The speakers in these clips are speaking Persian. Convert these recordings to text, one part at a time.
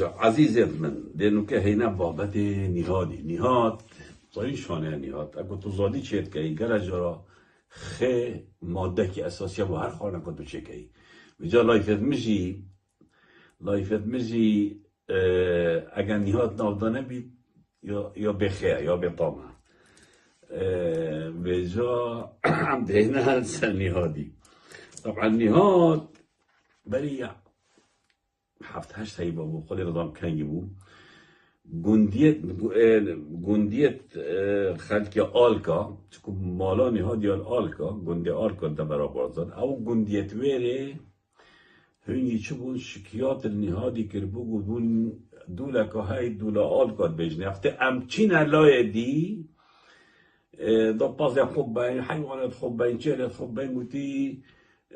عزیزت من دینو که هینا بابت نهاد زایی شانه نهاد اگه تو زادی چیت که گر جرا خه ماده که اساسیه با هر خانه که تو چه که بجا لایفت میشی اگر نهاد نافدانه بی یا بخیر یا بطامه بجا هم دهنه هنسن نهادی طبعا نهاد بلی هفت هشت هایی بابو خود رضام کنگی بود گندیت خلق آلکا چون مالا نهاد یا آلکا گندی آلکا دا برابر زد او گندیت ویره هنگی چه بود شکیات نهادی کربو گون دولا که های دولا آلکا بجنه افته امچین علای دی دا پاز خوب باین حیوانات خوب باین چهلت خوب باین گوتی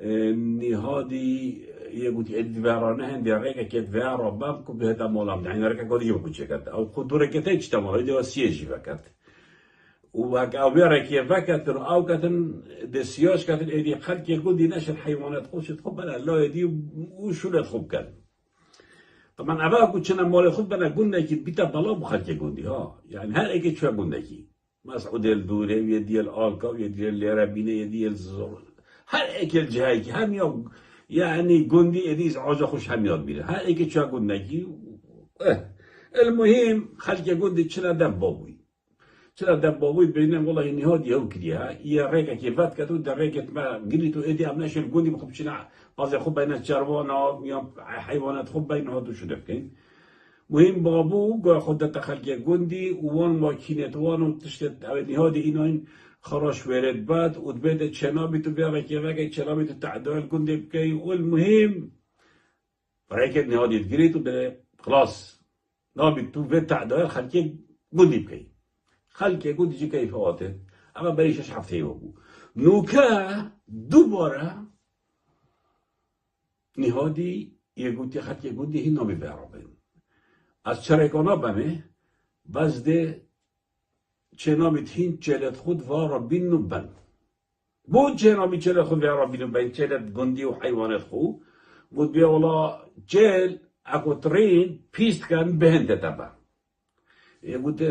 نهادی یه گوتی ادوارانه هندی رکه که ادوار باب کو به تمام يعني رکه کاری یه بچه کرد او خودوره که تیچ تمام ایده سیاجی وقت و وقت او بیاره که وقت رو او کتن دسیاش کتن ایدی خلق یه گودی نشد حیوانات خوشت خوب بنا لا ایدی و شولت خوب کرد طبعا ابا کو چنا مال خوب بنا گنده کی بیتا بالا بخلق گوندی ها يعني هر اگه چه گنده کی مسعود الدوره و یدی الالکا و یدی الربینه یدی الزور هر اکل جایی که هم يعني گندی ادیز عاجا خوش هم یاد میره هر اگه چه گندگی المهم خلق گندی چرا دبابوی ببینم والله نهاد یهو کریه یه رگه که وقت کتو در رگه ما گلی تو ادی هم نشل گندی بخوب چنا باز خوب بین چروانا یا حیوانات خوب بین هادو شده بکن مهم بابو گوه خودت خلق گندی وان ماکینت وان تشتت نهاد ایناین خراش ورد بعد ودبيت تشنابي تبيع كيفاك تشنابي تعدل كنت بكي والمهم رايك نهادي تجريت وده خلاص نابي تبيع تعدل خلكي قندي بكي خلكي قندي جي كيف هواته اما بريش اش حفتي وابو نوكا دوباره نهادي يقولي خلكي قندي هي نابي بعربين از شركانا بمه بس ده چنامیت هین چلت خود و ربین نبن بود چنامی چلت خود و ربین نبن چلت گندی و حیوانات خو بود بیا ولا چل اکو ترین پیست کن بهنده تبا بود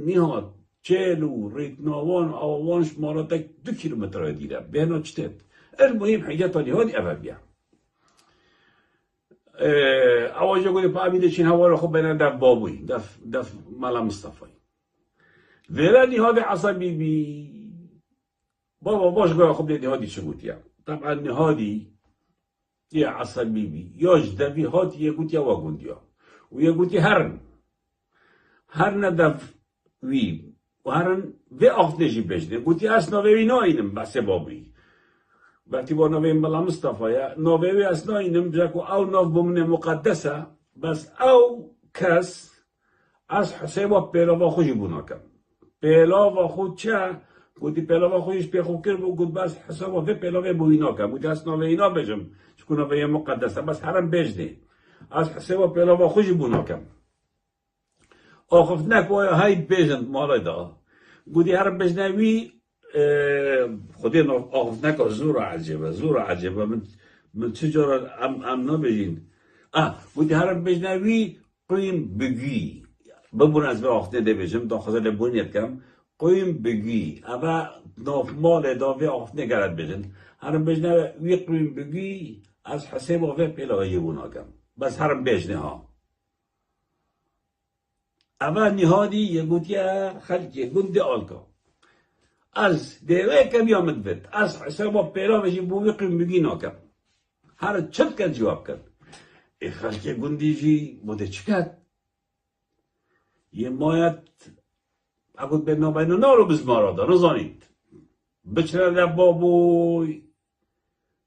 نهاد چلو ریت نوان آوانش ماراتک 2 کیلومتر دیره بهنا چتت المهم حاجات نهادی افا بیا اواجه گوده پا امیده چین هوا خوب بینن دف بابوی دف مالا مصطفی ولا نهاد عصبي بابا باش قال خب نهادي شو قلت يا طبعا نهادي يا عصبي ياش دبي هات يقول يا واقول يا ويقول هرن دف وي وهرن في أخذ بجنة قلت يا أس نوي ناينم بس بابي وقتی با نوی ملا مصطفى يا نوي أس ناينم جاكو أو نوف بمن مقدسة بس أو كاس أس حسابه بيلا خوشي بوناكم پیلاو خود چه گویی پیلاو خودش به خود کرد و گفت بس حساب و پیلاو بوینا که گویی از نوع اینا بجم چون نوع مقدسه بس حرم بجنه از حساب پیلاو خودش بوینا کم آخفت نکوی های بجند مال دا گویی حرم بجنه وی خودی آخفت نکو زور عجیبه من چجورا ام نبجین گویی حرم بجنه وی قیم بگی ببون از به آخته نبیشم دا خزر بونیت کم قویم بگی اما ناف مال داوی آخت نگرد بجن هرم بجنه وی قویم بگی از حساب آوه پیلا یبونا کم بس هرم بجنه ها اما نهادی یه گوتی خلقی گنده آلکا از دیوه کم یامد بید از حساب پیلا وشی بوی قویم بگی ناکم هر چند کن جواب کرد ای خلقی گندی جی بوده چکت یه مایت اگه به نابینا رو بزمارا دا نزانید بچره لبابوی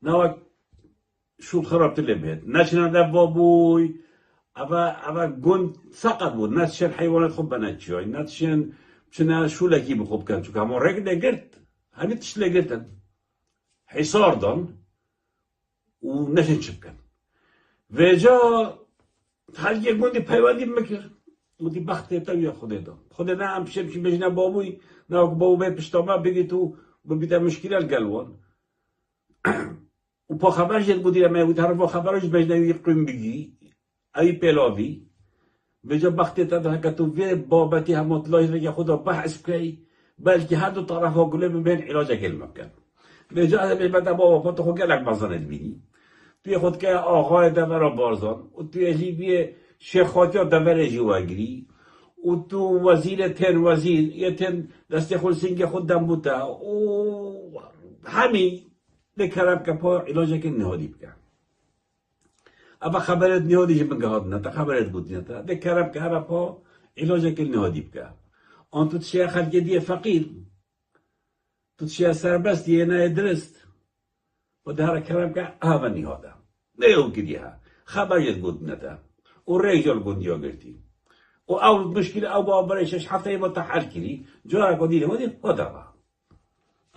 نوک شول خراب تلی بید نچنه لبابوی اما گند سقط بود نتشن حیوانات خوب بنچی های نتشن چنه شولکی بخوب کن چون که همون رگ نگرد همی تش نگردن حصار دان و نشن چپ کن و جا هر یک گندی پیوندی مکر مودی بخته تا یا خود نه هم شمشی بجنه بابوی نه بابو باید پشتامه بگی تو ببیده مشکل گلوان و پا خبرش بودی اما بود هر با خبرش بجنه یک قیم بگی ای پیلاوی به جا وقتی تده که تو وی بابتی هم مطلعی که خدا بحث کی بلکه هر دو طرف ها گله ببین علاج کلمه کن به جا از بده بابا تو خود گلک بزنت بینی توی خود که آقای دور بارزان و توی لیبی شیخ خاطر دور جواگری و تو وزیر تن وزیر یه تن دست خلصینگ خود دم بوده و همین بکرم که پا علاج که نهادی بکن اما خبرت نهادی که بگهاد نه تا خبرت بود نه تا بکرم که هر پا علاج که نهادی بکن آن تو تشیه خلق دیه فقیر تو تشیه سربست دیه نه درست و ده کرم که همه نهاده نه او که دیه خبرت بود نه تا و ریجال گندیا گرتی و او مشکل او با برایشش هفته با تحل کردی جا را دیده بودی خدا با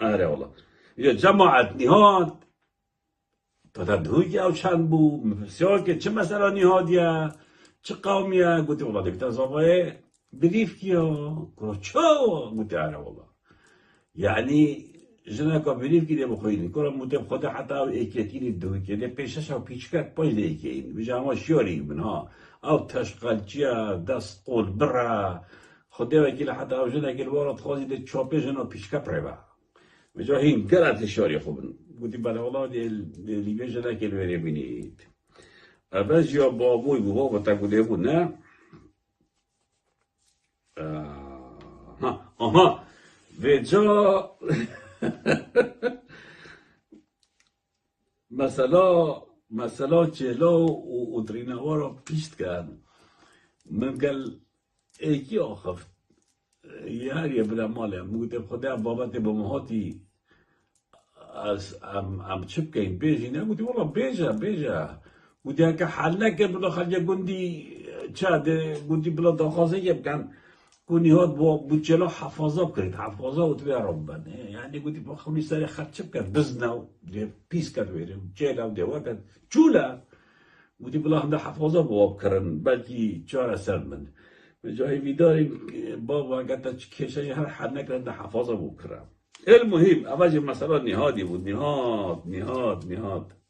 آره والله یا جماعت نهاد تا تدوی او چند بو بسیار که چه مثلا نهادیه چه قومیه گوتی والله دیگه تازه بریف کیا چو گوتی آره والله یعنی جناکا بریف کیه بخوینی کرم متم خدا حتی او ایکیتینی دوی که ده پیشش او پیچکت پاش ده ایکین بجا همه شیاری منها او تشقلچیه دست قول برا خدا وکیل حتی او جناکی الوارد خوازی ده چاپه جنا پیچکه پره بجا هین گرد شیاری خوبن گوتی بله والله ده لیبه جناکی الوری بینید بس یا بابوی بابا تا گوده بود نه آها و جا مثلا چهلا و ادرینوار را پیشت کرد من گل ایکی آخفت یه بلا ماله مگوتم خدا بابت بمهاتی از ام چپ کهیم بیجی نه گوتی والا بیجا گوتی که حل نکرد بلا خلجه گندی چه گوتی بلا داخوازه یه بکن گونی هات با بچلا حفاظه کرد حفاظه و توی عرب بنه یعنی گوتی با خونی سری خرچه کرد بزنه پیس کرد ویره چهلا و دیوار کرد چولا گوتی بلا هم ده حفاظه بواب کرن بلکی چهار سر من به جای ویداریم بابا اگر تا کشه هر حد نکرد ده حفاظه بواب کرن المهم اول مثلا نهادی بود نهاد